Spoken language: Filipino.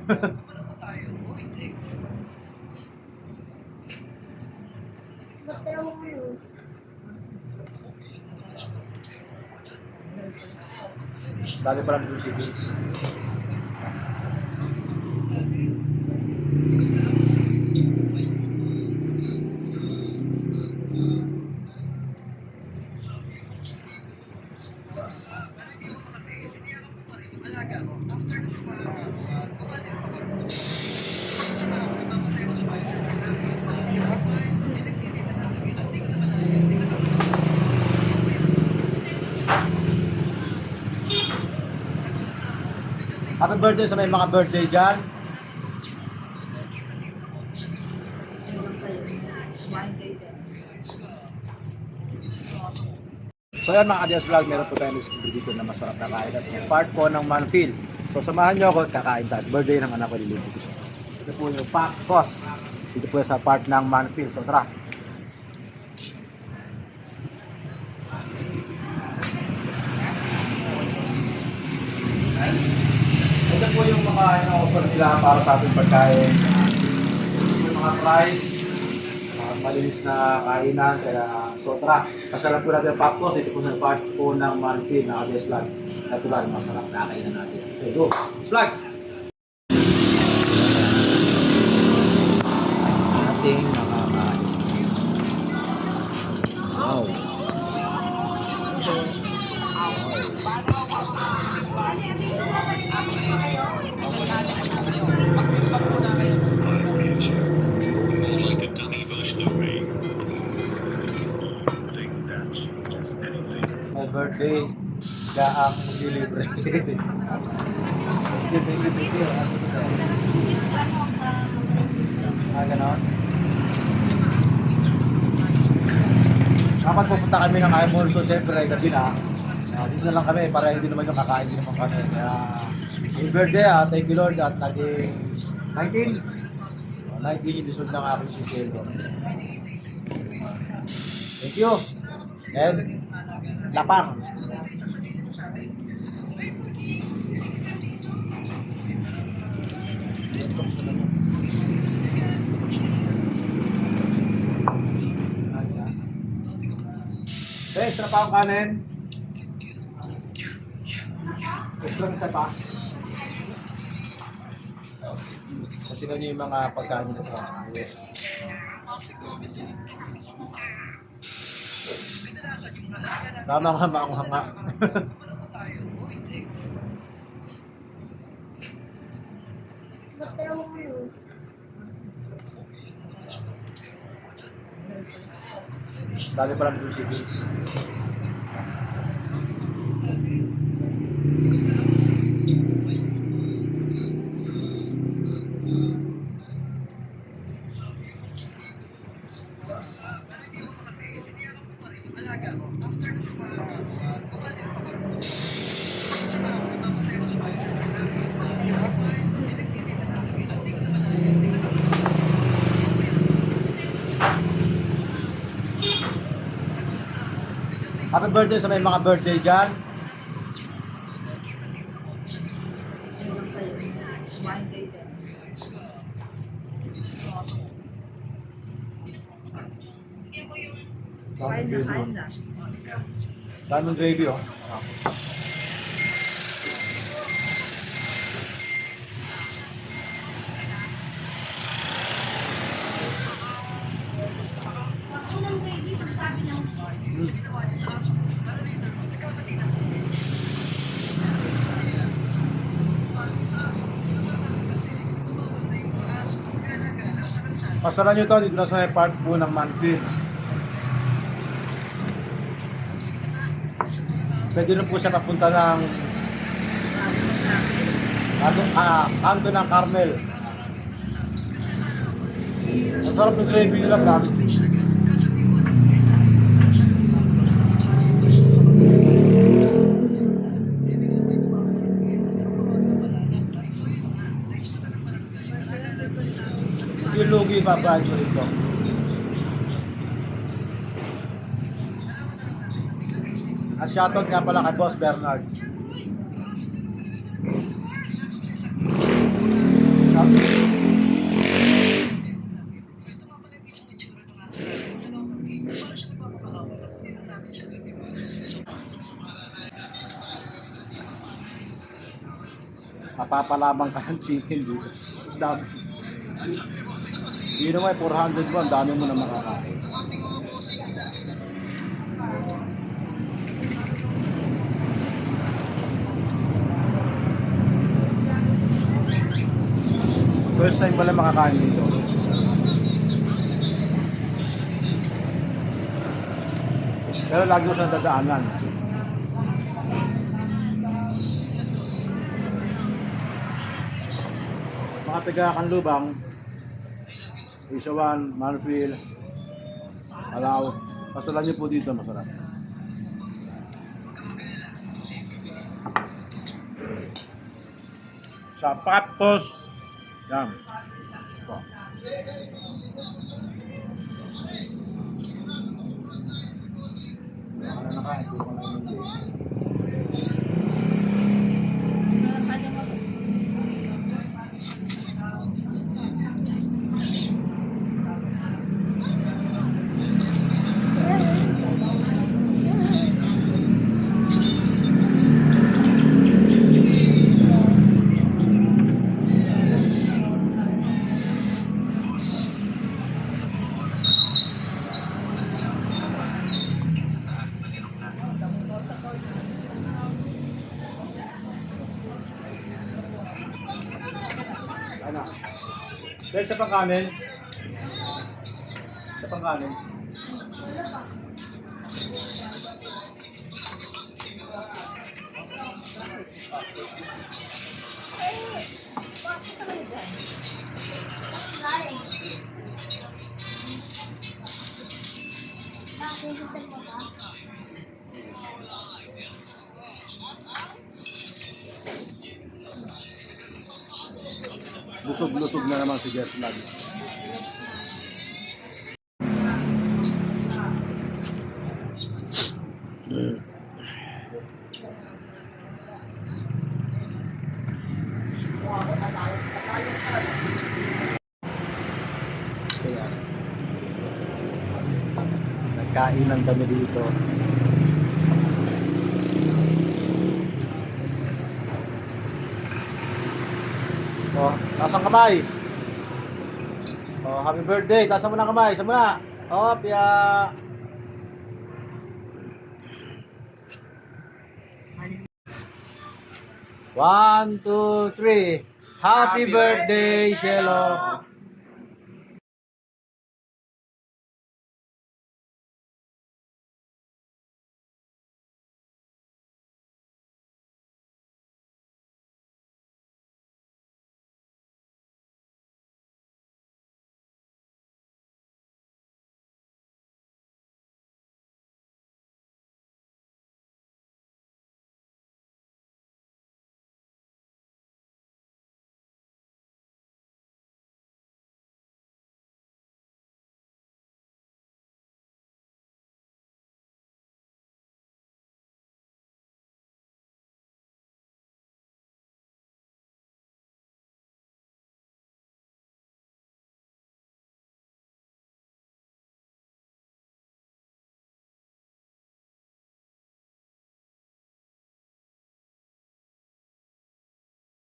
Dali pa lang yung sige. Happy birthday sa may mga birthday dyan. So yan mga Adios Vlog, meron po tayong discovery dito na masarap na kain. That's part po ng Manfil. So samahan nyo ako at kakain tayo. Birthday ng anak ko, nililibre ko siya. Ito po yung Pactos. Dito po sa part ng Manfil. So tara. Ito po yung makain na offer nila para sa ating pagkain. Yung mga price, malinis na kainan, kaya sotra. Kasyalan po natin ang Pactos. Ito po sa part po ng Manfil na Adios Vlog. Natural, masarap na kainan natin. So go, Vlogs! Ating nakakain. Wow! My birthday, siya ang delivery. Ganon. Kapag pupunta kami ng Aimol, so siyempre ay gabi na. Dito na lang kami para hindi naman yung kakain din naman kami. Kaya, happy birthday thank you Lord at naging 19. 19 yung result ng aking siselo. Thank you. And, lapang. Extra pa ang kanin. Extra isa pa. Kasi na yung mga pagkain nito. Yes. Tamang hanga. Dali pa lang yung sige. Happy birthday sa may mga birthday dyan. Daming gravy oh. Pasaran nyo to dito na sa may part po ng Manfil. Pwede rin po siya papunta ng kanto ng Carmel. Ang sarap ng gravy nila, promise. Yung lugi papahan ko ito. At shoutout nga pala kay Boss Bernard. magpapalabang ka ng chicken dito. Ang dami. Hindi naman, 400 mo, ang dami mo na makakain. First time pala makakain dito. Pero lagi ko siyang dadaanan. Mga taga-Kanlubang, Isawan, Manfield, Alao. Pasalan niyo po dito, masarap. Sapatos. Yan. Ito. Ano na kain? Ito ko na hindi. Ano? Dahil sa pangkanin? Sa pangkanin? Lusog-lusog na naman si Jess lagi. So yan. Nagkainan kami dito. Oh, taas ang kamay. Oh, happy birthday. Taas mo na kamay. Taas mo na. Oh, pia. One, two, three. Happy birthday, Shelo.